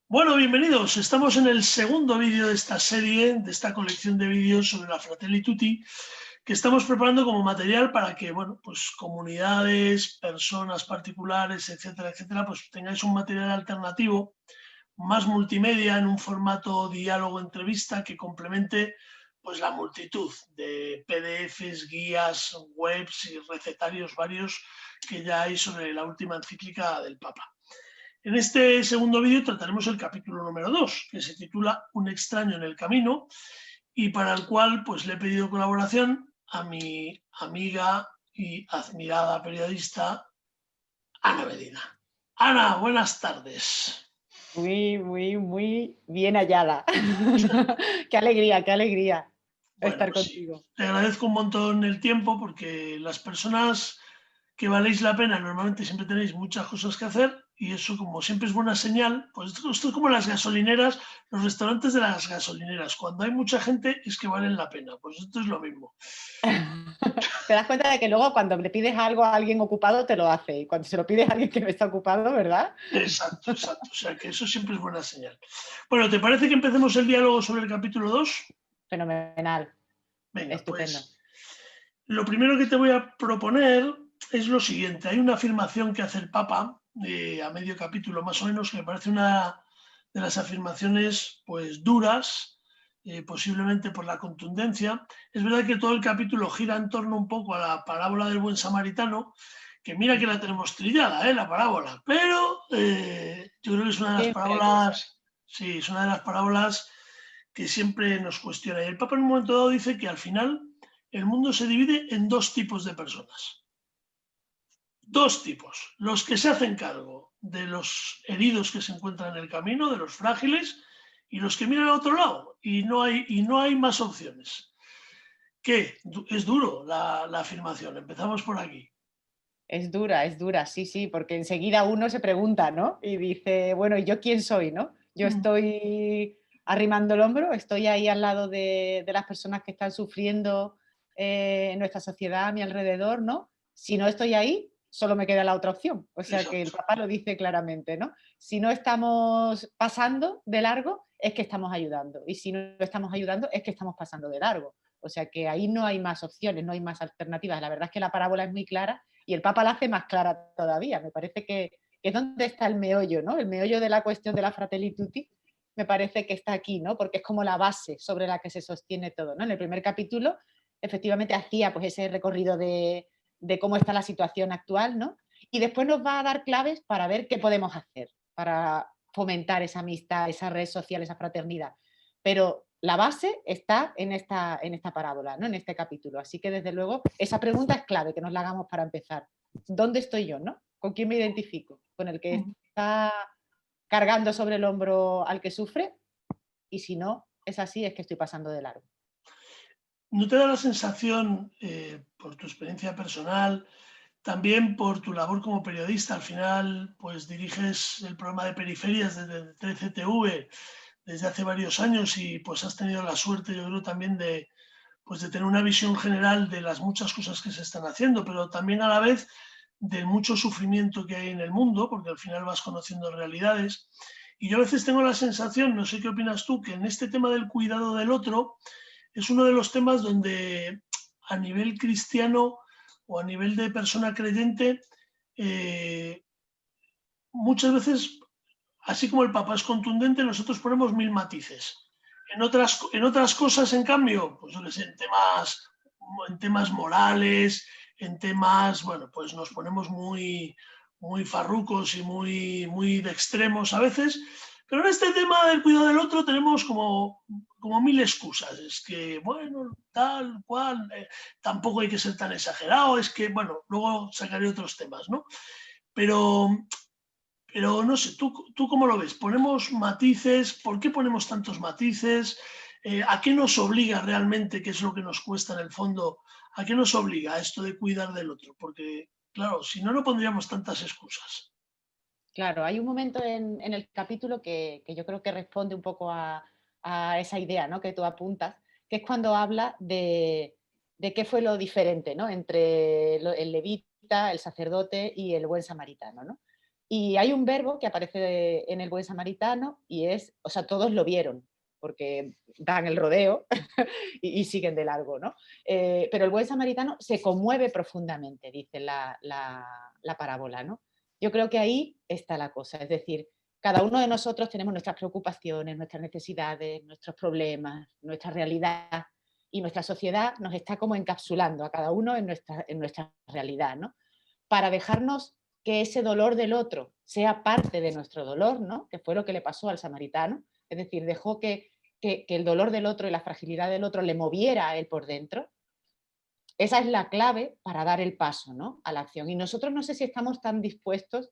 Bueno, bienvenidos. Estamos en el segundo vídeo de esta serie, de esta colección de vídeos sobre la Fratelli Tutti, que estamos preparando como material para que, bueno, pues comunidades, personas particulares, etcétera, etcétera, pues tengáis un material alternativo, más multimedia, en un formato diálogo-entrevista que complemente pues la multitud de PDFs, guías, webs y recetarios varios que ya hay sobre la última encíclica del Papa. En este segundo vídeo trataremos el capítulo número 2, que se titula Un extraño en el camino, y para el cual pues le he pedido colaboración a mi amiga y admirada periodista Ana Medina. Ana, buenas tardes. Muy bien hallada. Qué alegría Bueno, estar pues sí, contigo. te agradezco un montón el tiempo porque las personas que valéis la pena normalmente siempre tenéis muchas cosas que hacer y eso como siempre es buena señal, pues esto es como las gasolineras, los restaurantes de las gasolineras, cuando hay mucha gente es que valen la pena, pues esto es lo mismo. Te das cuenta de que luego cuando le pides algo a alguien ocupado te lo hace y cuando se lo pides a alguien que no está ocupado, ¿verdad? Exacto, exacto, o sea que eso siempre es buena señal. Bueno, ¿te parece que empecemos el diálogo sobre el capítulo 2? Fenomenal, Venga, estupendo. pues lo primero que te voy a proponer es lo siguiente. Hay una afirmación que hace el Papa a medio capítulo más o menos, que me parece una de las afirmaciones pues duras, posiblemente por la contundencia. Es verdad que todo el capítulo gira en torno un poco a la parábola del buen samaritano, que mira que la tenemos trillada, la parábola, pero yo creo que es una de las Siempre hay cosas. parábolas, sí, es una de las parábolas que siempre nos cuestiona. Y el Papa en un momento dado dice que al final el mundo se divide en dos tipos de personas. Dos tipos. Los que se hacen cargo de los heridos que se encuentran en el camino, de los frágiles, y los que miran a otro lado. Y no hay más opciones. ¿Qué? Es duro la afirmación. Empezamos por aquí. Es dura, sí, sí, porque enseguida uno se pregunta, ¿no? Y dice, bueno, ¿y yo quién soy, no? Yo estoy arrimando el hombro, estoy ahí al lado de las personas que están sufriendo en nuestra sociedad a mi alrededor, ¿no? Si no estoy ahí, solo me queda la otra opción. O sea que el Exacto. Papa lo dice claramente, ¿no? Si no estamos pasando de largo, es que estamos ayudando. Y si no estamos ayudando, es que estamos pasando de largo. O sea que ahí no hay más opciones, no hay más alternativas. La verdad es que la parábola es muy clara y el Papa la hace más clara todavía. Me parece que es donde está el meollo, ¿no? El meollo de la cuestión de la Fratelli Tutti me parece que está aquí, ¿no? Porque es como la base sobre la que se sostiene todo, ¿no? En el primer capítulo, efectivamente, hacía pues ese recorrido de cómo está la situación actual, ¿no? Y después nos va a dar claves para ver qué podemos hacer, para fomentar esa amistad, esa red social, esa fraternidad. Pero la base está en esta parábola, ¿no? En este capítulo. Así que, desde luego, esa pregunta es clave que nos la hagamos para empezar. ¿Dónde estoy yo, no? ¿Con quién me identifico? ¿Con el que está cargando sobre el hombro al que sufre? Y si no es así, es que estoy pasando de largo. ¿No te da la sensación, por tu experiencia personal, también por tu labor como periodista, al final, pues diriges el programa de periferias desde 13TV desde hace varios años y pues has tenido la suerte, yo creo, también pues de tener una visión general de las muchas cosas que se están haciendo, pero también a la vez del mucho sufrimiento que hay en el mundo, porque al final vas conociendo realidades. Y yo a veces tengo la sensación, no sé qué opinas tú, que en este tema del cuidado del otro es uno de los temas donde a nivel cristiano o a nivel de persona creyente, eh, muchas veces, así como el Papa es contundente, nosotros ponemos mil matices. En otras cosas, en cambio, pues yo qué sé, en temas morales, en temas, bueno, pues nos ponemos muy farrucos y muy de extremos a veces, pero en este tema del cuidado del otro tenemos como mil excusas. Es que, bueno, tal, cual, tampoco hay que ser tan exagerado, es que, bueno, luego sacaré otros temas, ¿no? Pero pero no sé, ¿tú cómo lo ves? ¿Ponemos matices? ¿Por qué ponemos tantos matices? ¿A qué nos obliga realmente, qué es lo que nos cuesta en el fondo? ¿A qué nos obliga esto de cuidar del otro? Porque, claro, si no, no pondríamos tantas excusas. Claro, hay un momento en el capítulo que yo creo que responde un poco a esa idea, ¿no? Que tú apuntas, que es cuando habla de qué fue lo diferente, ¿no? Entre el levita, el sacerdote y el buen samaritano, ¿no? Y hay un verbo que aparece en el Buen Samaritano y es, o sea, todos lo vieron, porque dan el rodeo y siguen de largo, ¿no? Pero el Buen Samaritano se conmueve profundamente, dice la parábola, ¿no? Yo creo que ahí está la cosa, es decir, cada uno de nosotros tenemos nuestras preocupaciones, nuestras necesidades, nuestros problemas, nuestra realidad, y nuestra sociedad nos está como encapsulando a cada uno en nuestra realidad, ¿no? Para dejarnos que ese dolor del otro sea parte de nuestro dolor, ¿no? Que fue lo que le pasó al samaritano, es decir, dejó que el dolor del otro y la fragilidad del otro le moviera a él por dentro. Esa es la clave para dar el paso, ¿no?, a la acción. Y nosotros no sé si estamos tan dispuestos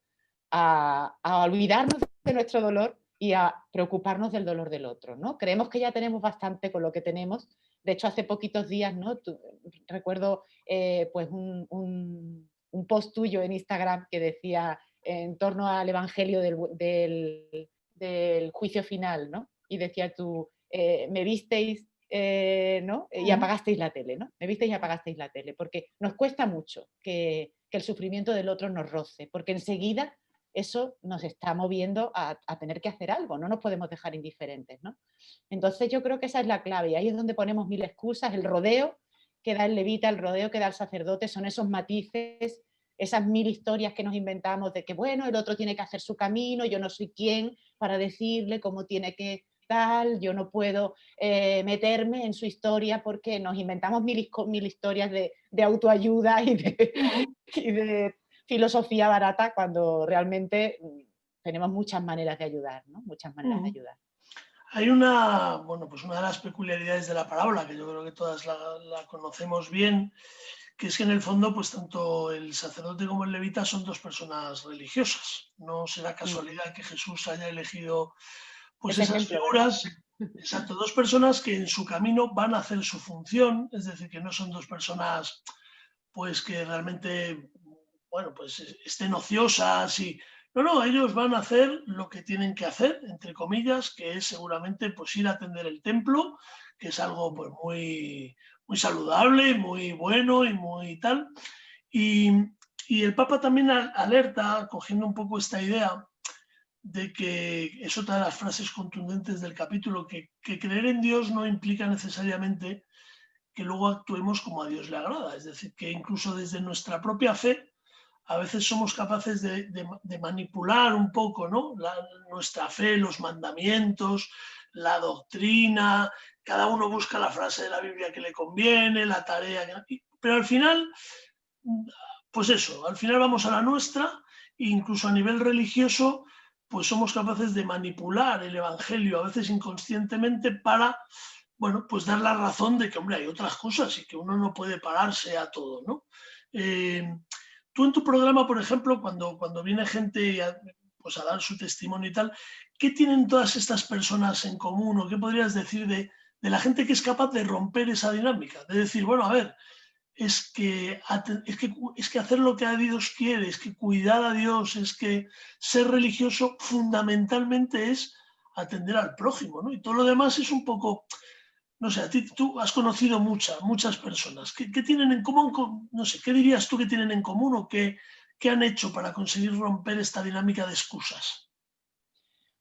a olvidarnos de nuestro dolor y a preocuparnos del dolor del otro, ¿no? Creemos que ya tenemos bastante con lo que tenemos. De hecho, hace poquitos días, ¿no? Recuerdo pues un post tuyo en Instagram que decía en torno al evangelio del juicio final, ¿no? Y decía tú, me visteis, ¿no? Y apagasteis la tele, ¿no? Me visteis y apagasteis la tele, porque nos cuesta mucho que el sufrimiento del otro nos roce, porque enseguida eso nos está moviendo a tener que hacer algo, no nos podemos dejar indiferentes, ¿no? Entonces yo creo que esa es la clave, y ahí es donde ponemos mil excusas, el rodeo que da el levita, el rodeo que da el sacerdote, son esos matices, esas mil historias que nos inventamos de que, bueno, el otro tiene que hacer su camino, yo no soy quien para decirle cómo tiene que tal, yo no puedo meterme en su historia porque nos inventamos mil historias de autoayuda y de filosofía barata cuando realmente tenemos muchas maneras de ayudar, ¿no? Muchas maneras de ayudar. Hay una, bueno, pues una de las peculiaridades de la parábola, que yo creo que todas la conocemos bien, que es que en el fondo, pues tanto el sacerdote como el levita son dos personas religiosas. No será casualidad que Jesús haya elegido pues Ese esas ejemplo, ¿verdad? figuras. Exacto, dos personas que en su camino van a hacer su función, es decir, que no son dos personas pues que realmente, bueno, pues estén ociosas y... No, no, ellos van a hacer lo que tienen que hacer, entre comillas, que es seguramente pues ir a atender el templo, que es algo pues muy, muy saludable, muy bueno y muy tal. Y, y el Papa también alerta, cogiendo un poco esta idea, de que es otra de las frases contundentes del capítulo, que creer en Dios no implica necesariamente que luego actuemos como a Dios le agrada. Es decir, que incluso desde nuestra propia fe a veces somos capaces de manipular un poco, ¿no? Nuestra fe, los mandamientos, la doctrina, cada uno busca la frase de la Biblia que le conviene, la tarea, pero al final, pues eso, al final vamos a la nuestra, e incluso a nivel religioso, pues somos capaces de manipular el Evangelio, a veces inconscientemente, para, bueno, pues dar la razón de que, hombre, hay otras cosas y que uno no puede pararse a todo, ¿no? Tú en tu programa, por ejemplo, cuando viene gente pues a dar su testimonio y tal, ¿qué tienen todas estas personas en común o qué podrías decir de la gente que es capaz de romper esa dinámica? De decir, bueno, a ver, es que hacer lo que a Dios quiere, es que cuidar a Dios, es que ser religioso fundamentalmente es atender al prójimo, ¿no? Y todo lo demás es un poco, no sé, tú has conocido muchas personas. ¿Qué tienen en común? No sé, ¿qué dirías tú que tienen en común o qué han hecho para conseguir romper esta dinámica de excusas?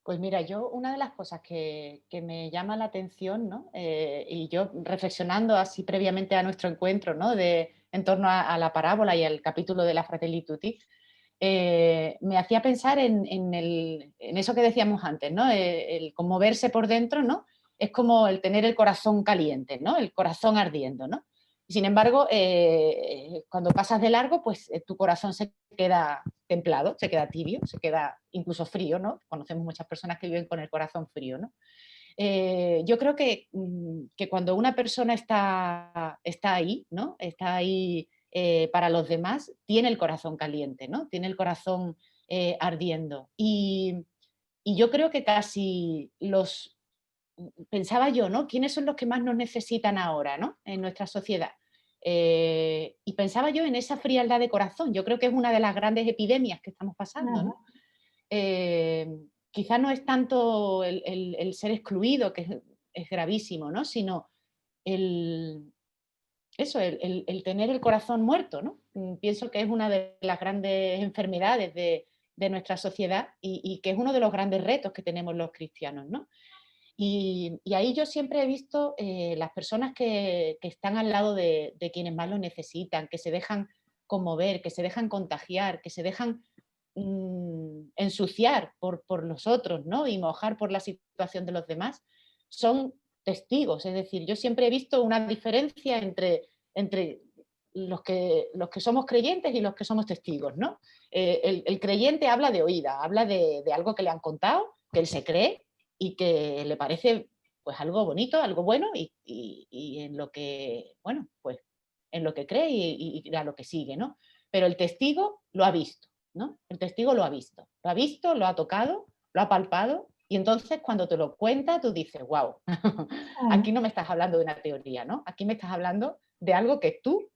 Pues mira, yo una de las cosas que me llama la atención, ¿no? Y yo reflexionando así previamente a nuestro encuentro, ¿no? En torno a la parábola y al capítulo de la Fratelli Tutti, me hacía pensar en eso que decíamos antes, ¿no? El conmoverse por dentro, ¿no? Es como el tener el corazón caliente, ¿no? El corazón ardiendo, ¿no? Sin embargo, cuando pasas de largo, pues tu corazón se queda templado, se queda tibio, se queda incluso frío, ¿no? Conocemos muchas personas que viven con el corazón frío, ¿no? Yo creo que cuando una persona está ahí, ¿no? Está ahí para los demás, tiene el corazón caliente, ¿no? Tiene el corazón ardiendo. Y yo creo que casi pensaba yo, ¿no? ¿Quiénes son los que más nos necesitan ahora, ¿no? En nuestra sociedad. Y pensaba yo en esa frialdad de corazón. Yo creo que es una de las grandes epidemias que estamos pasando, ¿no? Eh, Quizá no es tanto el ser excluido, que es gravísimo, ¿no? Sino el, el tener el corazón muerto, ¿no? Pienso que es una de las grandes enfermedades de nuestra sociedad y que es uno de los grandes retos que tenemos los cristianos, ¿no? Y ahí yo siempre he visto las personas que están al lado de quienes más lo necesitan, que se dejan conmover, que se dejan contagiar, que se dejan ensuciar por los otros, ¿no? Y mojar por la situación de los demás, son testigos. Es decir, yo siempre he visto una diferencia entre los que somos creyentes y los que somos testigos, ¿no? El creyente habla de oída, habla de algo que le han contado, que él se cree y que le parece pues algo bonito, algo bueno y en lo que, bueno, pues en lo que cree y a lo que sigue, ¿no? Pero el testigo lo ha visto, ¿no? El testigo lo ha visto, lo ha tocado, lo ha palpado y entonces cuando te lo cuenta tú dices, wow, aquí no me estás hablando de una teoría, ¿no? Aquí me estás hablando de algo que tú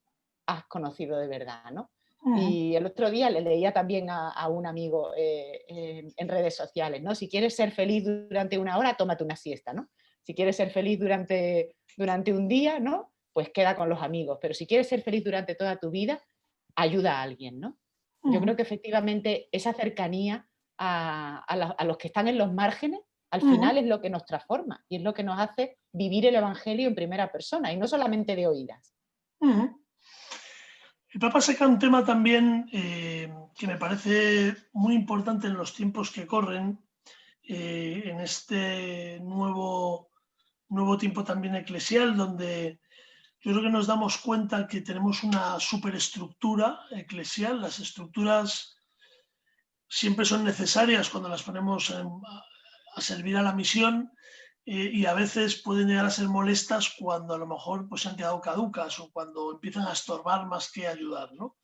has conocido de verdad, ¿no? Y el otro día le leía también a un amigo en redes sociales, ¿no? Si quieres ser feliz durante una hora, tómate una siesta, ¿no? Si quieres ser feliz durante un día, ¿no? Pues queda con los amigos. Pero si quieres ser feliz durante toda tu vida, ayuda a alguien, ¿no? Yo creo que efectivamente esa cercanía a los que están en los márgenes, al final es lo que nos transforma y es lo que nos hace vivir el Evangelio en primera persona y no solamente de oídas. El Papa saca un tema también que me parece muy importante en los tiempos que corren, en este nuevo tiempo también eclesial, donde yo creo que nos damos cuenta que tenemos una superestructura eclesial. Las estructuras siempre son necesarias cuando las ponemos a servir a la misión, y a veces pueden llegar a ser molestas cuando a lo mejor pues, se han quedado caducas o cuando empiezan a estorbar más que ayudar, ¿no?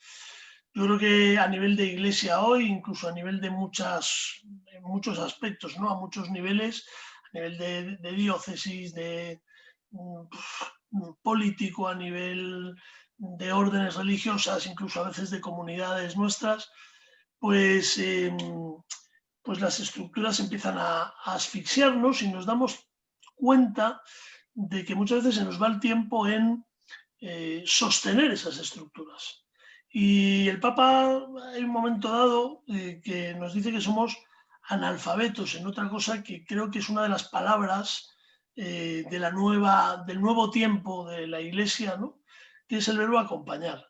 Yo creo que a nivel de iglesia hoy, incluso a nivel de muchos aspectos, ¿no? A muchos niveles, a nivel de diócesis, de político, a nivel de órdenes religiosas, incluso a veces de comunidades nuestras, pues, pues las estructuras empiezan a asfixiarnos y nos damos cuenta de que muchas veces se nos va el tiempo en sostener esas estructuras. Y el Papa, hay un momento dado que nos dice que somos analfabetos en otra cosa que creo que es una de las palabras del nuevo tiempo de la Iglesia, ¿no? Que es el verbo acompañar.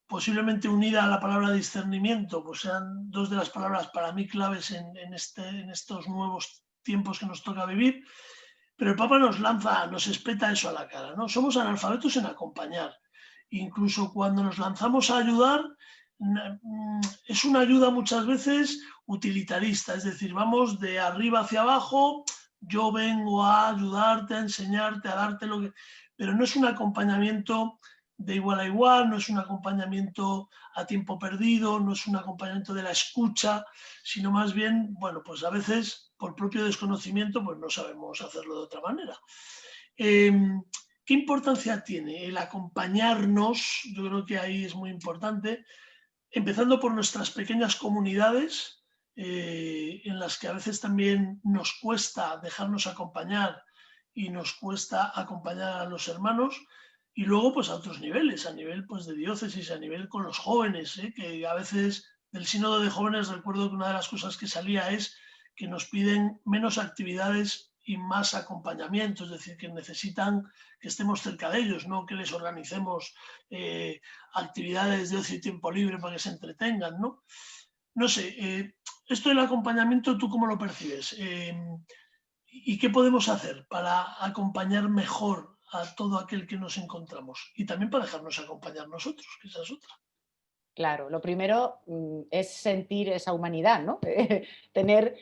Posiblemente unida a la palabra discernimiento, pues sean dos de las palabras para mí claves en estos nuevos tiempos que nos toca vivir. Pero el Papa nos espeta eso a la cara, ¿no? Somos analfabetos en acompañar. Incluso cuando nos lanzamos a ayudar, es una ayuda muchas veces utilitarista, es decir, vamos de arriba hacia abajo, yo vengo a ayudarte, a enseñarte, a darte lo que... Pero no es un acompañamiento de igual a igual, no es un acompañamiento a tiempo perdido, no es un acompañamiento de la escucha, sino más bien, bueno, pues a veces por propio desconocimiento pues no sabemos hacerlo de otra manera. ¿Qué importancia tiene el acompañarnos? Yo creo que ahí es muy importante, empezando por nuestras pequeñas comunidades, en las que a veces también nos cuesta dejarnos acompañar y nos cuesta acompañar a los hermanos, y luego pues a otros niveles, a nivel pues de diócesis, a nivel con los jóvenes, que a veces del sínodo de jóvenes recuerdo que una de las cosas que salía es que nos piden menos actividades y más acompañamiento, es decir, que necesitan que estemos cerca de ellos, no que les organicemos actividades de ocio y tiempo libre para que se entretengan, ¿no? No sé, esto del acompañamiento, ¿tú cómo lo percibes? ¿Y qué podemos hacer para acompañar mejor a todo aquel que nos encontramos? Y también para dejarnos acompañar nosotros, que esa es otra. Claro, lo primero es sentir esa humanidad, ¿no? Tener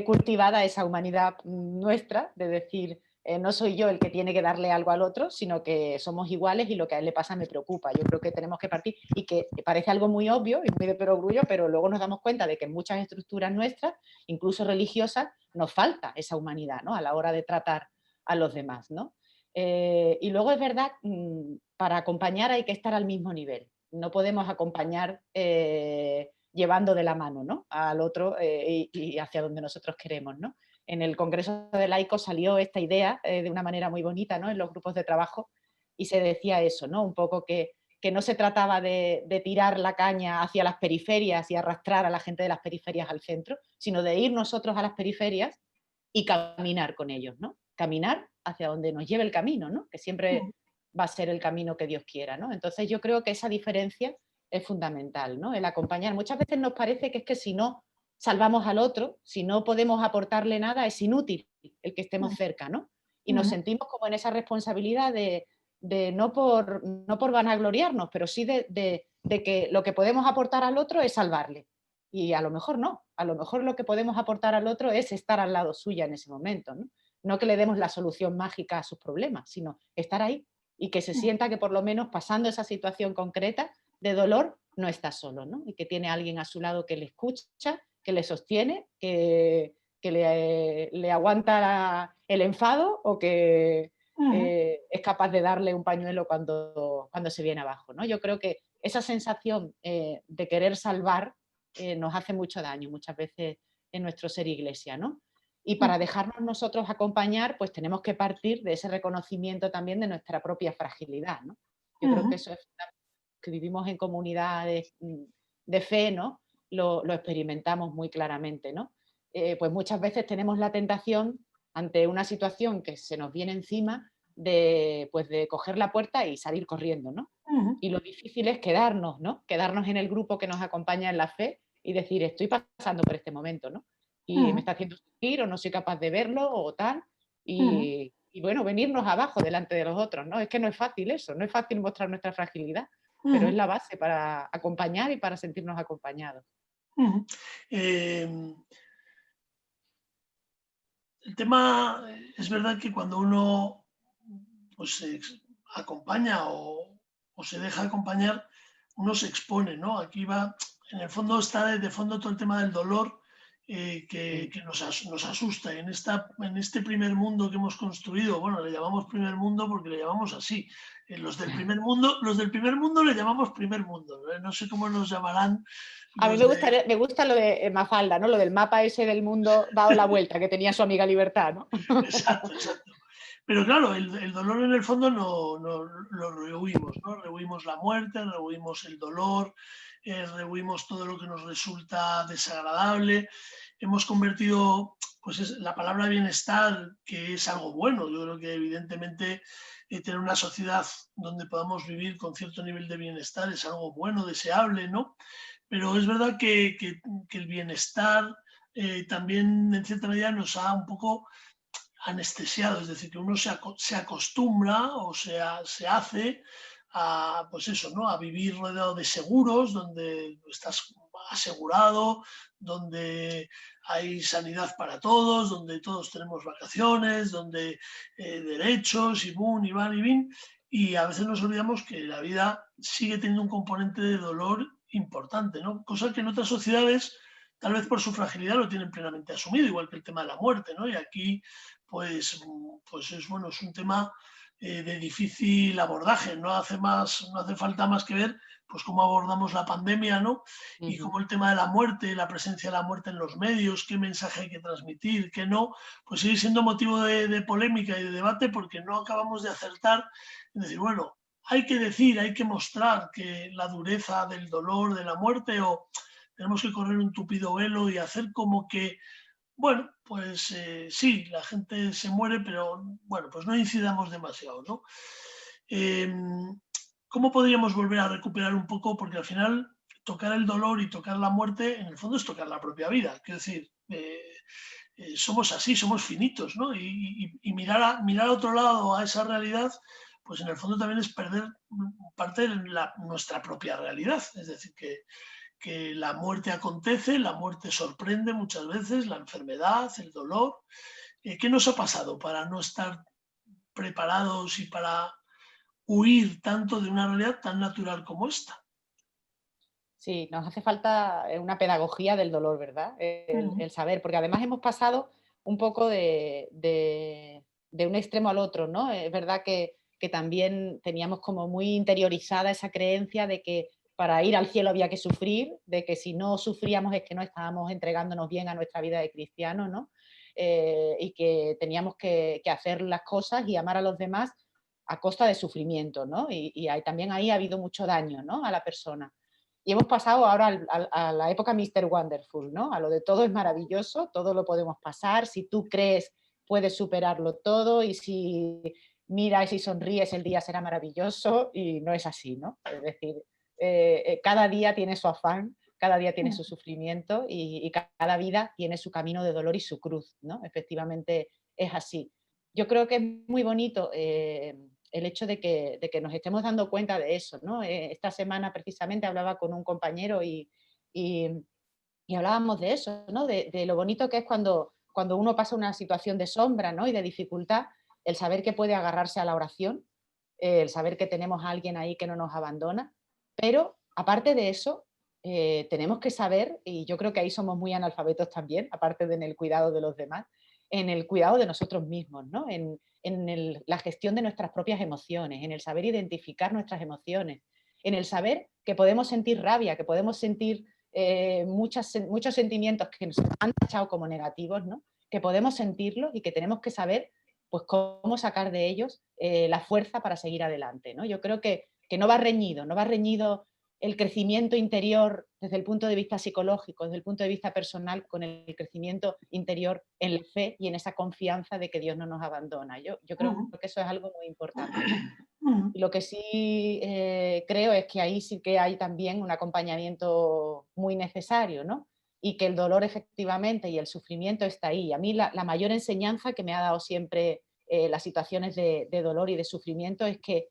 cultivada esa humanidad nuestra, de decir, no soy yo el que tiene que darle algo al otro, sino que somos iguales y lo que a él le pasa me preocupa. Yo creo que tenemos que partir, y que parece algo muy obvio y muy de perogrullo, pero luego nos damos cuenta de que en muchas estructuras nuestras, incluso religiosas, nos falta esa humanidad, ¿no? A la hora de tratar a los demás, ¿no? Y luego es verdad, para acompañar hay que estar al mismo nivel. No podemos acompañar llevando de la mano, ¿no? Al otro y hacia donde nosotros queremos, ¿no? En el Congreso de Laicos salió esta idea de una manera muy bonita, ¿no? En los grupos de trabajo, y se decía eso, ¿no? Un poco que que no se trataba de tirar la caña hacia las periferias y arrastrar a la gente de las periferias al centro, sino de ir nosotros a las periferias y caminar con ellos, ¿no? Caminar hacia donde nos lleve el camino, ¿no? Que siempre va a ser el camino que Dios quiera, ¿no? Entonces yo creo que esa diferencia es fundamental, ¿no? El acompañar. Muchas veces nos parece que es que si no salvamos al otro, si no podemos aportarle nada, es inútil el que estemos cerca, ¿no? Y nos sentimos como en esa responsabilidad de no por vanagloriarnos, pero sí de que lo que podemos aportar al otro es salvarle. Y a lo mejor no, a lo mejor lo que podemos aportar al otro es estar al lado suya en ese momento, ¿no? No que le demos la solución mágica a sus problemas, sino estar ahí y que se sienta que por lo menos pasando esa situación concreta de dolor no está solo, ¿no? Y que tiene alguien a su lado que le escucha, que le sostiene, que le aguanta el enfado o que es capaz de darle un pañuelo cuando se viene abajo, ¿no? Yo creo que esa sensación de querer salvar nos hace mucho daño muchas veces en nuestro ser iglesia, ¿no? Y para dejarnos nosotros acompañar, pues tenemos que partir de ese reconocimiento también de nuestra propia fragilidad, ¿no? Yo creo que eso es que vivimos en comunidades de fe, ¿no? Lo experimentamos muy claramente, ¿no? Pues muchas veces tenemos la tentación ante una situación que se nos viene encima pues de coger la puerta y salir corriendo, ¿no? Y lo difícil es quedarnos, ¿no? Quedarnos en el grupo que nos acompaña en la fe y decir, estoy pasando por este momento, ¿no? Y me está haciendo sufrir o no soy capaz de verlo o tal. Y bueno, venirnos abajo delante de los otros, ¿no? Es que no es fácil eso, no es fácil mostrar nuestra fragilidad, pero es la base para acompañar y para sentirnos acompañados. El tema es verdad que cuando uno pues, se acompaña o se deja acompañar, uno se expone, ¿no? Aquí va, en el fondo está de fondo todo el tema del dolor que nos asusta. En este primer mundo que hemos construido, bueno, le llamamos primer mundo porque le llamamos así. Los del primer mundo le llamamos primer mundo. No sé cómo nos llamarán. A mí me gusta lo de Mafalda, ¿no? Lo del mapa ese del mundo dado la vuelta que tenía su amiga Libertad, ¿no? Exacto, exacto. Pero claro, el dolor en el fondo no lo rehuimos, ¿no? Rehuimos la muerte, rehuimos el dolor, rehuimos todo lo que nos resulta desagradable. Hemos convertido pues la palabra bienestar, que es algo bueno. Yo creo que evidentemente tener una sociedad donde podamos vivir con cierto nivel de bienestar es algo bueno, deseable, ¿no? Pero es verdad que el bienestar también en cierta medida nos ha un poco anestesiado, es decir, que uno se acostumbra o se hace a, pues eso, ¿no? A vivir rodeado de seguros, donde estás asegurado, donde hay sanidad para todos, donde todos tenemos vacaciones, donde derechos y boom, y van y bin, y a veces nos olvidamos que la vida sigue teniendo un componente de dolor importante, ¿no? Cosa que en otras sociedades, tal vez por su fragilidad, lo tienen plenamente asumido, igual que el tema de la muerte, ¿no? Y aquí pues es, bueno, es un tema de difícil abordaje. No hace falta más que ver pues cómo abordamos la pandemia, ¿no? Y cómo el tema de la muerte, la presencia de la muerte en los medios, qué mensaje hay que transmitir, qué no, pues sigue siendo motivo de polémica y de debate porque no acabamos de acertar en decir, bueno, hay que decir, hay que mostrar que la dureza del dolor, de la muerte, o tenemos que correr un tupido velo y hacer como que bueno, pues sí, la gente se muere, pero bueno, pues no incidamos demasiado, ¿no? Eh, ¿Cómo podríamos volver a recuperar un poco? Porque al final tocar el dolor y tocar la muerte, en el fondo es tocar la propia vida. Quiero decir, somos así, somos finitos, ¿no? Y mirar a otro lado, a esa realidad, pues en el fondo también es perder parte de nuestra propia realidad. Es decir, que la muerte acontece, la muerte sorprende muchas veces, la enfermedad, el dolor. ¿Qué nos ha pasado para no estar preparados y para huir tanto de una realidad tan natural como esta? Sí, nos hace falta una pedagogía del dolor, ¿verdad? El saber, porque además hemos pasado un poco de un extremo al otro, ¿no? Es verdad que también teníamos como muy interiorizada esa creencia de que para ir al cielo había que sufrir, de que si no sufríamos es que no estábamos entregándonos bien a nuestra vida de cristiano, ¿no? Y que teníamos que hacer las cosas y amar a los demás a costa de sufrimiento, ¿no? Y también ahí ha habido mucho daño, ¿no?, a la persona. Y hemos pasado ahora a la época Mr. Wonderful, ¿no? A lo de todo es maravilloso, todo lo podemos pasar, si tú crees puedes superarlo todo y si miras y sonríes el día será maravilloso y no es así, ¿no? Es decir, cada día tiene su afán, cada día tiene su sufrimiento y cada vida tiene su camino de dolor y su cruz, ¿no? Efectivamente es así. Yo creo que es muy bonito el hecho de que nos estemos dando cuenta de eso, ¿no? Esta semana precisamente hablaba con un compañero y, y hablábamos de eso, ¿no? De lo bonito que es cuando uno pasa una situación de sombra, ¿no?, y de dificultad, el saber que puede agarrarse a la oración, el saber que tenemos a alguien ahí que no nos abandona, pero aparte de eso, tenemos que saber, y yo creo que ahí somos muy analfabetos también, aparte de en el cuidado de los demás, en el cuidado de nosotros mismos, ¿no? En la gestión de nuestras propias emociones, en el saber identificar nuestras emociones, en el saber que podemos sentir rabia, que podemos sentir muchos sentimientos que nos han tachado como negativos, ¿no?, que podemos sentirlos y que tenemos que saber pues, cómo sacar de ellos la fuerza para seguir adelante, ¿no? Yo creo que no va reñido el crecimiento interior desde el punto de vista psicológico, desde el punto de vista personal, con el crecimiento interior en la fe y en esa confianza de que Dios no nos abandona. Yo creo Ujú, que eso es algo muy importante, ¿no? ujú, Y lo que sí creo es que ahí sí que hay también un acompañamiento muy necesario, ¿no? Y que el dolor efectivamente y el sufrimiento está ahí. A mí la mayor enseñanza que me ha dado siempre las situaciones de dolor y de sufrimiento es que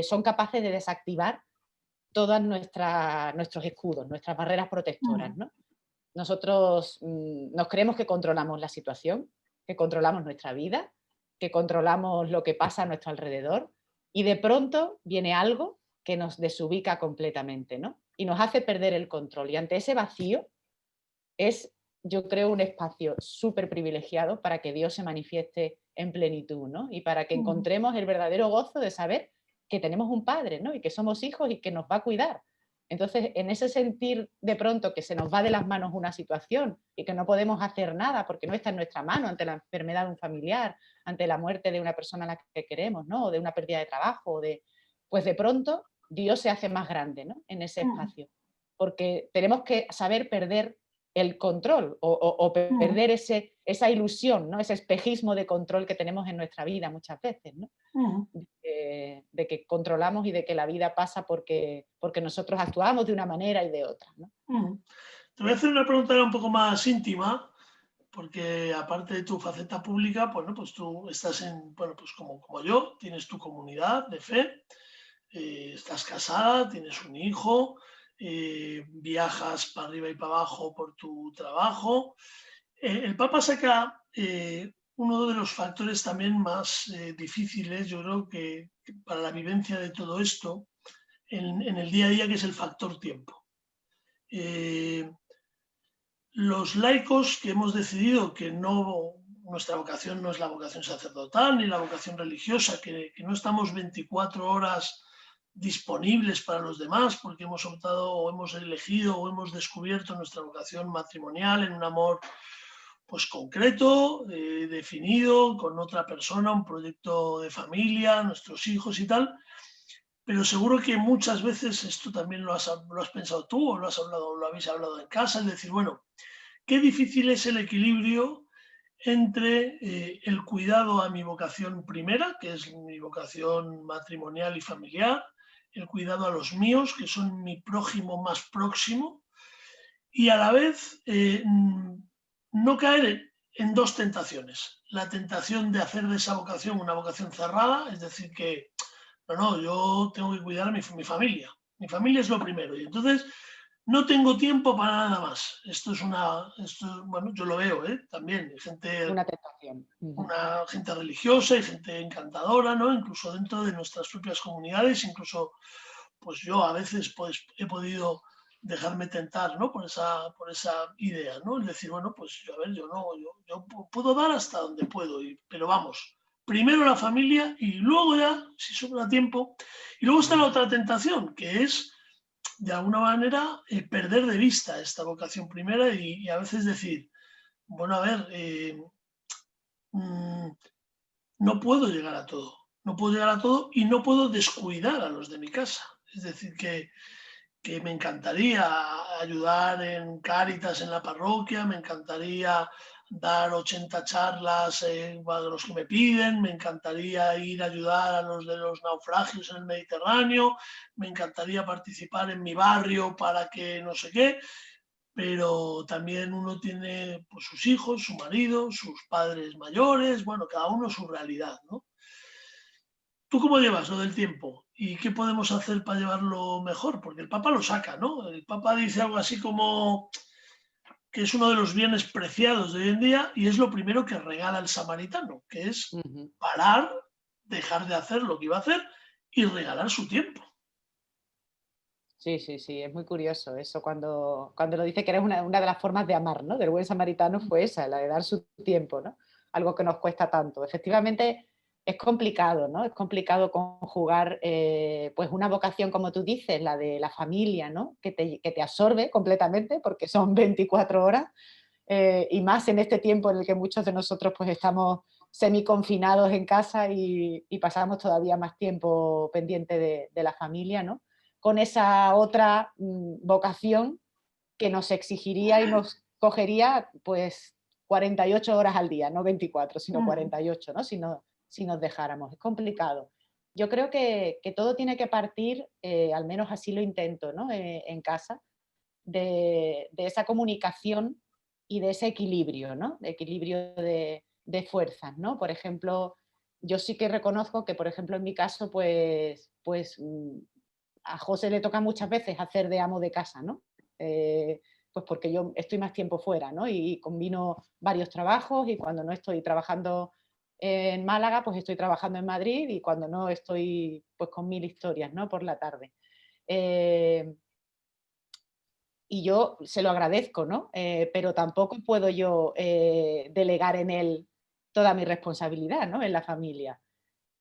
son capaces de desactivar todos nuestros escudos, nuestras barreras protectoras, ujú, ¿no? Nosotros nos creemos que controlamos la situación, que controlamos nuestra vida, que controlamos lo que pasa a nuestro alrededor y de pronto viene algo que nos desubica completamente, ¿no? Y nos hace perder el control. Y ante ese vacío es, yo creo, un espacio súper privilegiado para que Dios se manifieste en plenitud, ¿no? Y para que ujú, encontremos el verdadero gozo de saber que tenemos un Padre, ¿no? Y que somos hijos y que nos va a cuidar. Entonces, en ese sentir de pronto que se nos va de las manos una situación y que no podemos hacer nada porque no está en nuestra mano ante la enfermedad de un familiar, ante la muerte de una persona a la que queremos, ¿no? O de una pérdida de trabajo, pues de pronto Dios se hace más grande, ¿no?, en ese ujú, espacio. Porque tenemos que saber perder el control o ujú, perder esa ilusión, ¿no?, ese espejismo de control que tenemos en nuestra vida muchas veces, ¿no? ujú, De que controlamos y de que la vida pasa porque nosotros actuamos de una manera y de otra, ¿no? ujú. Te voy a hacer una pregunta un poco más íntima, porque aparte de tu faceta pública, bueno, pues tú estás en, bueno, pues como yo, tienes tu comunidad de fe, estás casada, tienes un hijo, viajas para arriba y para abajo por tu trabajo. El Papa saca uno de los factores también más difíciles, yo creo que para la vivencia de todo esto en el día a día, que es el factor tiempo. Eh, los laicos que hemos decidido que no, nuestra vocación no es la vocación sacerdotal ni la vocación religiosa, que no estamos 24 horas disponibles para los demás porque hemos optado o hemos elegido o hemos descubierto nuestra vocación matrimonial en un amor pues concreto, definido, con otra persona, un proyecto de familia, nuestros hijos y tal, pero seguro que muchas veces esto también lo has pensado tú o lo has hablado, lo habéis hablado en casa, es decir, bueno, qué difícil es el equilibrio entre el cuidado a mi vocación primera, que es mi vocación matrimonial y familiar, el cuidado a los míos, que son mi prójimo más próximo, y a la vez no caer en dos tentaciones. La tentación de hacer de esa vocación una vocación cerrada, es decir, que no, yo tengo que cuidar a mi familia. Mi familia es lo primero. Y entonces no tengo tiempo para nada más. Bueno, yo lo veo, también. Hay gente, Una tentación. Ujú. una gente religiosa y gente encantadora, ¿no? Incluso dentro de nuestras propias comunidades, incluso, pues yo a veces pues, he podido dejarme tentar, ¿no? Por esa idea, ¿no? Es decir, bueno, pues a ver, yo no, yo puedo dar hasta donde puedo, pero vamos, primero la familia y luego ya, si sobra tiempo. Y luego está la otra tentación, que es, de alguna manera, perder de vista esta vocación primera y a veces decir, bueno, a ver, no puedo llegar a todo. no puedo llegar a todo y no puedo descuidar a los de mi casa. Es decir, que me encantaría ayudar en Cáritas en la parroquia, me encantaría dar 80 charlas a los que me piden, me encantaría ir a ayudar a los de los naufragios en el Mediterráneo, me encantaría participar en mi barrio para que no sé qué, pero también uno tiene pues, sus hijos, su marido, sus padres mayores, bueno, cada uno su realidad, ¿no? ¿Tú cómo llevas lo del tiempo? ¿Y qué podemos hacer para llevarlo mejor? Porque el Papa lo saca, ¿no? El Papa dice algo así como que es uno de los bienes preciados de hoy en día y es lo primero que regala el samaritano, que es Ujú. parar, dejar de hacer lo que iba a hacer y regalar su tiempo. Sí, sí, sí, es muy curioso eso cuando lo dice que eres una de las formas de amar, ¿no? Del buen samaritano fue esa, la de dar su tiempo, ¿no? Algo que nos cuesta tanto. Efectivamente, es complicado, ¿no? Es complicado conjugar, pues una vocación, como tú dices, la de la familia, ¿no? Que te absorbe completamente porque son 24 horas, y más en este tiempo en el que muchos de nosotros pues estamos semiconfinados en casa y pasamos todavía más tiempo pendiente de la familia, ¿no? Con esa otra vocación que nos exigiría y nos cogería pues 48 horas al día, no 24, sino Ujú, 48, ¿no? Si nos dejáramos. Es complicado. Yo creo que todo tiene que partir, al menos así lo intento, ¿no? En casa, de esa comunicación y de ese equilibrio, ¿no? De equilibrio de fuerzas, ¿no? Por ejemplo, yo sí que reconozco que, por ejemplo, en mi caso, pues a José le toca muchas veces hacer de amo de casa, ¿no? Pues porque yo estoy más tiempo fuera, ¿no? Y combino varios trabajos y cuando no estoy trabajando en Málaga, pues estoy trabajando en Madrid y cuando no estoy pues con mil historias, ¿no? Por la tarde. Eh, y yo se lo agradezco, ¿no? Pero tampoco puedo yo delegar en él toda mi responsabilidad, ¿no? En la familia.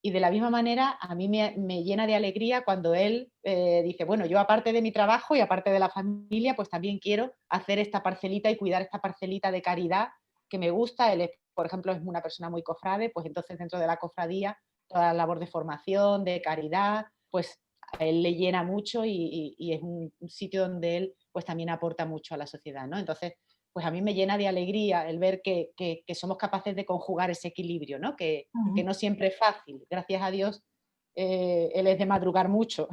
Y de la misma manera, a mí me llena de alegría cuando él dice, bueno, yo aparte de mi trabajo y aparte de la familia, pues también quiero hacer esta parcelita y cuidar esta parcelita de caridad que me gusta. Él, por ejemplo, es una persona muy cofrade, pues entonces dentro de la cofradía, toda la labor de formación, de caridad, pues a él le llena mucho y es un sitio donde él pues también aporta mucho a la sociedad, ¿no? Entonces, pues a mí me llena de alegría el ver que somos capaces de conjugar ese equilibrio, ¿no? Que ujú. no siempre es fácil. Gracias a Dios, él es de madrugar mucho.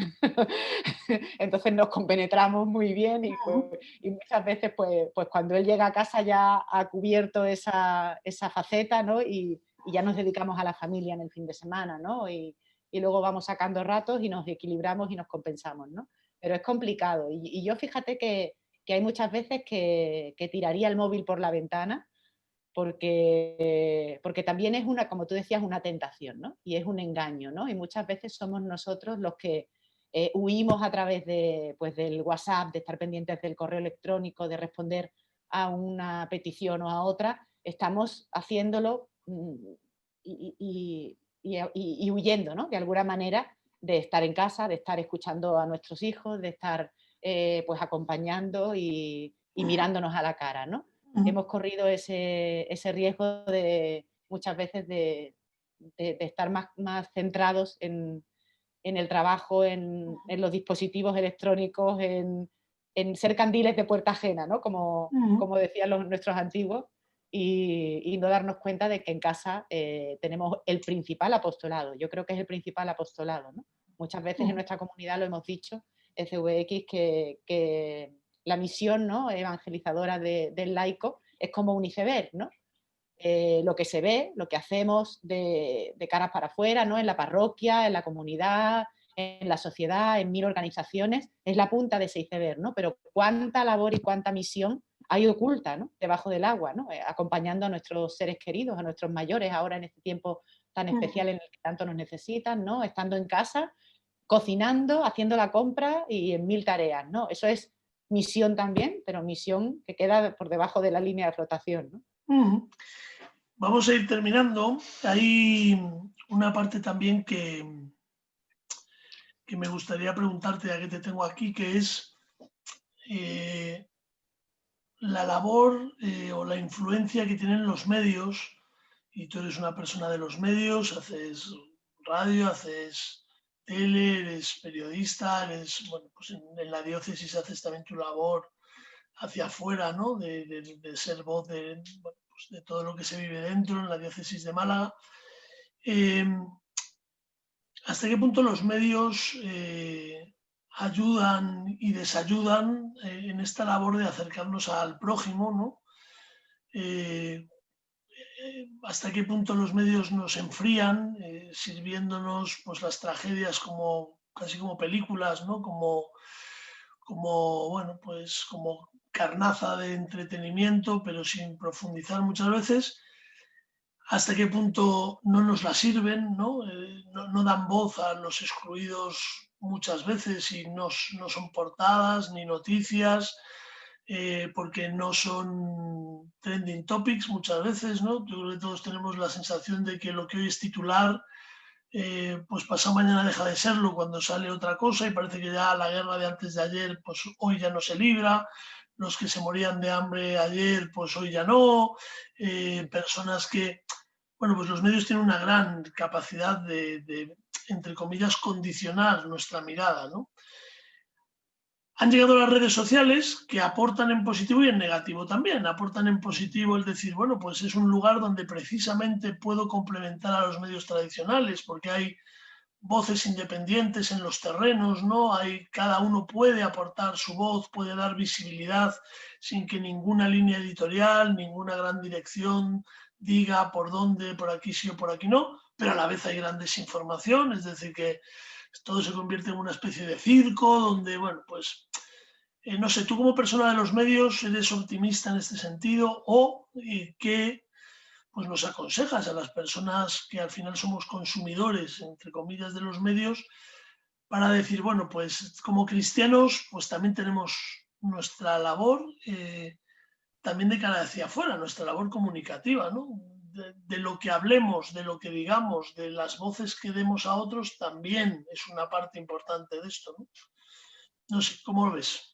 Entonces nos compenetramos muy bien y muchas veces pues cuando él llega a casa ya ha cubierto esa faceta, ¿no? Y ya nos dedicamos a la familia en el fin de semana, ¿no? Y luego vamos sacando ratos y nos equilibramos y nos compensamos, ¿no? Pero es complicado. Y yo fíjate que hay muchas veces que tiraría el móvil por la ventana porque también es una, como tú decías, una tentación, ¿no? Y es un engaño, ¿no? Y muchas veces somos nosotros los que huimos a través de, pues, del WhatsApp, de estar pendientes del correo electrónico, de responder a una petición o a otra, estamos haciéndolo y huyendo, ¿no? De alguna manera de estar en casa, de estar escuchando a nuestros hijos, de estar pues acompañando y mirándonos a la cara, ¿no? Ujú, Hemos corrido ese riesgo de muchas veces de estar más centrados en el trabajo, en los dispositivos electrónicos, en ser candiles de puerta ajena, ¿no? ujú, Como decían nuestros antiguos, y no darnos cuenta de que en casa tenemos el principal apostolado. Yo creo que es el principal apostolado, ¿no? Muchas veces en ujú, nuestra comunidad lo hemos dicho, CVX, que la misión, ¿no? Evangelizadora del laico es como un iceberg, ¿no? Lo que se ve, lo que hacemos de caras para afuera, ¿no? En la parroquia, en la comunidad, en la sociedad, en mil organizaciones, es la punta de ese iceberg, ¿no? Pero cuánta labor y cuánta misión hay oculta, ¿no? Debajo del agua, ¿no? Acompañando a nuestros seres queridos, a nuestros mayores, ahora en este tiempo tan ujú. especial en el que tanto nos necesitan, ¿no? Estando en casa, cocinando, haciendo la compra y en mil tareas, ¿no? Eso es misión también, pero misión que queda por debajo de la línea de flotación, ¿no? Ujú. Vamos a ir terminando. Hay una parte también que me gustaría preguntarte, ya que te tengo aquí, que es eh, la labor o la influencia que tienen los medios, y tú eres una persona de los medios, haces radio, haces tele, eres periodista, bueno, pues en la diócesis haces también tu labor hacia afuera, ¿no? De ser voz bueno, pues de todo lo que se vive dentro en la diócesis de Málaga. Eh, ¿Hasta qué punto los medios ayudan y desayudan en esta labor de acercarnos al prójimo, ¿no? Hasta qué punto los medios nos enfrían, sirviéndonos pues, las tragedias casi como películas, ¿no? Bueno, pues, como carnaza de entretenimiento, pero sin profundizar muchas veces. Hasta qué punto no nos la sirven, ¿no? No dan voz a los excluidos muchas veces y no son portadas ni noticias, porque no son trending topics muchas veces, ¿no? Yo creo que todos tenemos la sensación de que lo que hoy es titular, pues pasado mañana deja de serlo cuando sale otra cosa y parece que ya la guerra de antes de ayer, pues hoy ya no se libra, los que se morían de hambre ayer, pues hoy ya no, personas que, bueno, pues los medios tienen una gran capacidad entre comillas, condicionar nuestra mirada, ¿no? Han llegado las redes sociales que aportan en positivo y en negativo también. Aportan en positivo el decir, bueno, pues es un lugar donde precisamente puedo complementar a los medios tradicionales porque hay voces independientes en los terrenos, ¿no? Cada uno puede aportar su voz, puede dar visibilidad sin que ninguna línea editorial, ninguna gran dirección diga por dónde, por aquí sí o por aquí no, pero a la vez hay gran desinformación, es decir, que todo se convierte en una especie de circo donde, bueno, pues no sé, tú como persona de los medios, ¿eres optimista en este sentido o qué pues nos aconsejas a las personas que al final somos consumidores, entre comillas, de los medios, para decir, bueno, pues como cristianos, pues también tenemos nuestra labor, también de cara hacia afuera, nuestra labor comunicativa, ¿no? De lo que hablemos, de lo que digamos, de las voces que demos a otros, también es una parte importante de esto, ¿no? No sé, ¿cómo lo ves?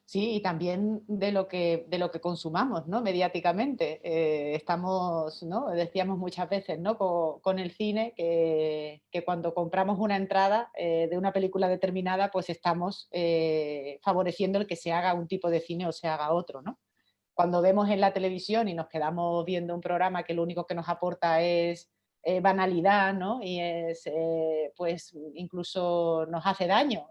Sí, y también de lo que consumamos, ¿no? Mediáticamente. Estamos, ¿no? Decíamos muchas veces, ¿no? Con el cine que cuando compramos una entrada de una película determinada, pues estamos favoreciendo el que se haga un tipo de cine o se haga otro, ¿no? Cuando vemos en la televisión y nos quedamos viendo un programa que lo único que nos aporta es banalidad, ¿no? Y es, pues, incluso nos hace daño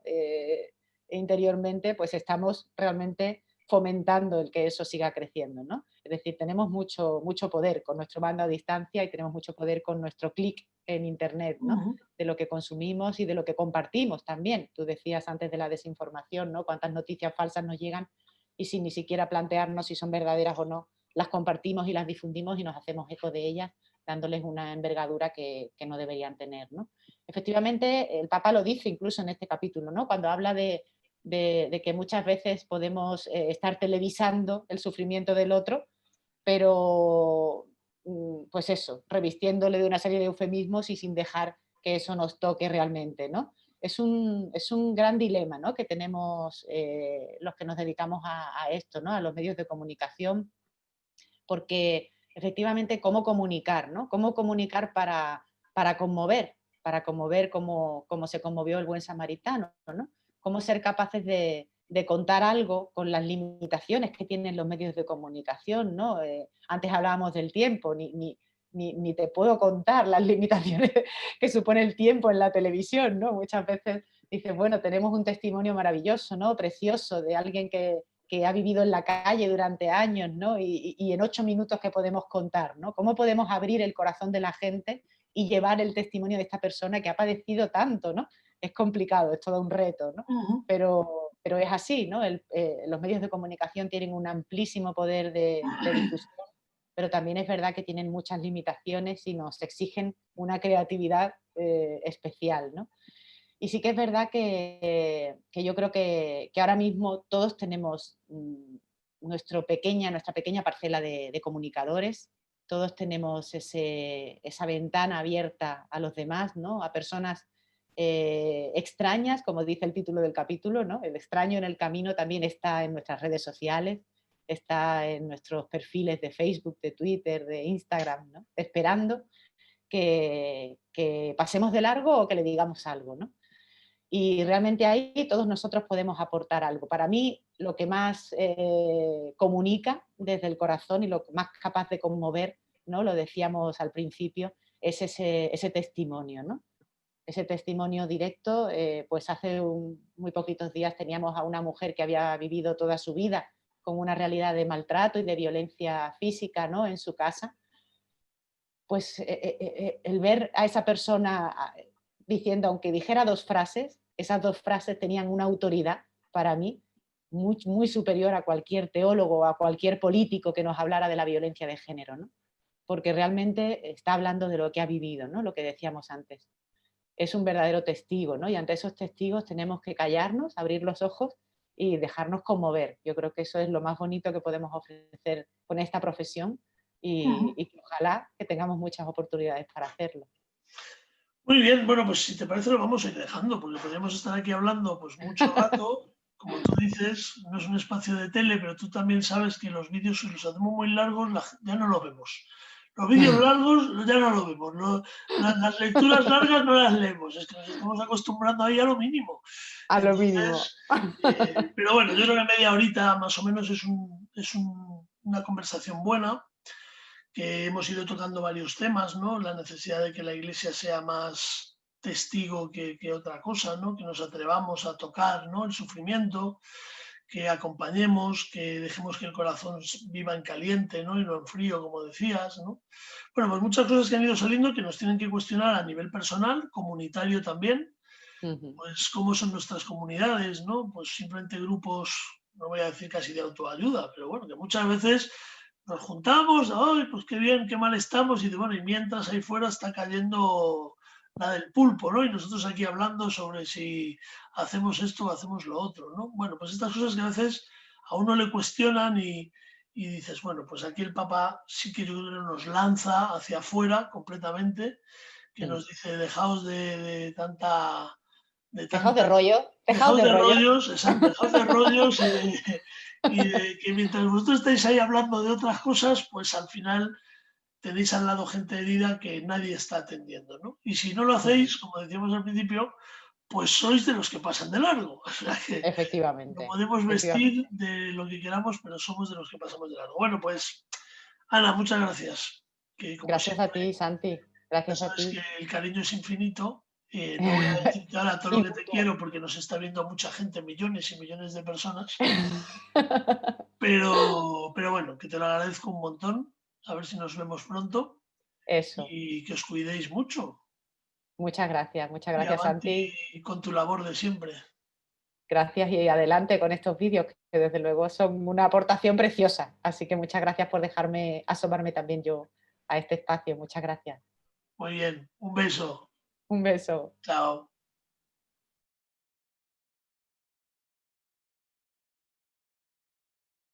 interiormente, pues estamos realmente fomentando el que eso siga creciendo, ¿no? Es decir, tenemos mucho poder con nuestro mando a distancia y tenemos mucho poder con nuestro clic en Internet, ¿no? Uh -huh. De lo que consumimos y de lo que compartimos también. Tú decías antes de la desinformación, ¿no? Cuántas noticias falsas nos llegan y sin ni siquiera plantearnos si son verdaderas o no, las compartimos y las difundimos y nos hacemos eco de ellas, dándoles una envergadura que no deberían tener, ¿no? Efectivamente, el Papa lo dice incluso en este capítulo, ¿no? Cuando habla de que muchas veces podemos estar televisando el sufrimiento del otro, pero pues eso, revistiéndole de una serie de eufemismos y sin dejar que eso nos toque realmente, ¿no? Es un gran dilema, ¿no? Que tenemos los que nos dedicamos a esto, ¿no? A los medios de comunicación, porque efectivamente cómo comunicar, ¿no? Cómo comunicar para conmover como se conmovió el buen samaritano, ¿no? Cómo ser capaces de contar algo con las limitaciones que tienen los medios de comunicación, ¿no? Antes hablábamos del tiempo, ni te puedo contar las limitaciones que supone el tiempo en la televisión, ¿no? Muchas veces dices, bueno, tenemos un testimonio maravilloso, ¿no? Precioso de alguien que ha vivido en la calle durante años, ¿no? Y en 8 minutos que podemos contar, ¿no? ¿Cómo podemos abrir el corazón de la gente y llevar el testimonio de esta persona que ha padecido tanto, ¿no? Es complicado, es todo un reto, ¿no? Uh -huh. Pero es así, ¿no? Los medios de comunicación tienen un amplísimo poder de difusión, pero también es verdad que tienen muchas limitaciones y nos exigen una creatividad especial, ¿no? Y sí que es verdad que yo creo que ahora mismo todos tenemos nuestra pequeña parcela de comunicadores, todos tenemos esa ventana abierta a los demás, ¿no? A personas extrañas, como dice el título del capítulo, ¿no? El extraño en el camino también está en nuestras redes sociales, está en nuestros perfiles de Facebook, de Twitter, de Instagram, ¿no? Esperando que pasemos de largo o que le digamos algo, ¿no? Y realmente ahí todos nosotros podemos aportar algo. Para mí, lo que más comunica desde el corazón y lo más capaz de conmover, ¿no? Lo decíamos al principio, es ese testimonio, ¿no? Ese testimonio directo. Pues hace muy poquitos días teníamos a una mujer que había vivido toda su vida con una realidad de maltrato y de violencia física, ¿no? En su casa. Pues el ver a esa persona diciendo, aunque dijera 2 frases, esas 2 frases tenían una autoridad para mí muy, muy superior a cualquier teólogo o a cualquier político que nos hablara de la violencia de género, ¿no? Porque realmente está hablando de lo que ha vivido, ¿no? Lo que decíamos antes. Es un verdadero testigo, ¿no? Y ante esos testigos tenemos que callarnos, abrir los ojos y dejarnos conmover. Yo creo que eso es lo más bonito que podemos ofrecer con esta profesión y que ojalá que tengamos muchas oportunidades para hacerlo. Muy bien, bueno, pues si te parece lo vamos a ir dejando, porque podríamos estar aquí hablando pues mucho rato. Como tú dices, no es un espacio de tele, pero tú también sabes que los vídeos, si los hacemos muy largos, ya no lo vemos. Los vídeos largos ya no lo vemos. Las lecturas largas no las leemos, es que nos estamos acostumbrando ahí a lo mínimo. A lo mínimo. Entonces, pero bueno, yo creo que media horita más o menos es una conversación buena, que hemos ido tocando varios temas, ¿no? La necesidad de que la Iglesia sea más testigo que otra cosa, ¿no? Que nos atrevamos a tocar, ¿no? El sufrimiento, que acompañemos, que dejemos que el corazón viva en caliente, ¿no? Y no en frío, como decías, ¿no? Bueno, pues muchas cosas que han ido saliendo que nos tienen que cuestionar a nivel personal, comunitario también, pues cómo son nuestras comunidades, ¿no? Pues simplemente grupos, no voy a decir casi de autoayuda, pero bueno, que muchas veces nos juntamos, ¡ay, pues qué bien, qué mal estamos! Y, bueno, y mientras ahí fuera está cayendo la del pulpo, ¿no? Y nosotros aquí hablando sobre si hacemos esto o hacemos lo otro, ¿no? Bueno, pues estas cosas que a veces a uno le cuestionan y dices, bueno, pues aquí el Papa sí que yo creo que nos lanza hacia afuera completamente, que nos dice, dejaos de tanta... De Dejaos de tanta rollo, dejaos dejaos de de rollo. rollos, exacto, dejaos de rollos y de que mientras vosotros estáis ahí hablando de otras cosas, pues al final tenéis al lado gente herida que nadie está atendiendo, ¿no? Y si no lo hacéis, como decíamos al principio, pues sois de los que pasan de largo. O sea que lo Efectivamente, podemos vestir efectivamente. de lo que queramos, pero somos de los que pasamos de largo. Bueno, pues Ana, muchas gracias. Que como Gracias a siempre, ti, Santi. ya Gracias a sabes que ti. el cariño es infinito. No voy a decirte ahora todo Y lo que te mutuo. quiero porque nos está viendo mucha gente, millones y millones de personas, pero bueno, que te lo agradezco un montón. A ver si nos vemos pronto Eso. y que os cuidéis mucho. Muchas Y gracias, Santi. avanti con tu labor de siempre. Gracias y adelante con estos vídeos que desde luego son una aportación preciosa. Así que muchas gracias por dejarme asomarme también yo a este espacio. Muchas gracias. Muy bien, un beso. Un beso. Chao.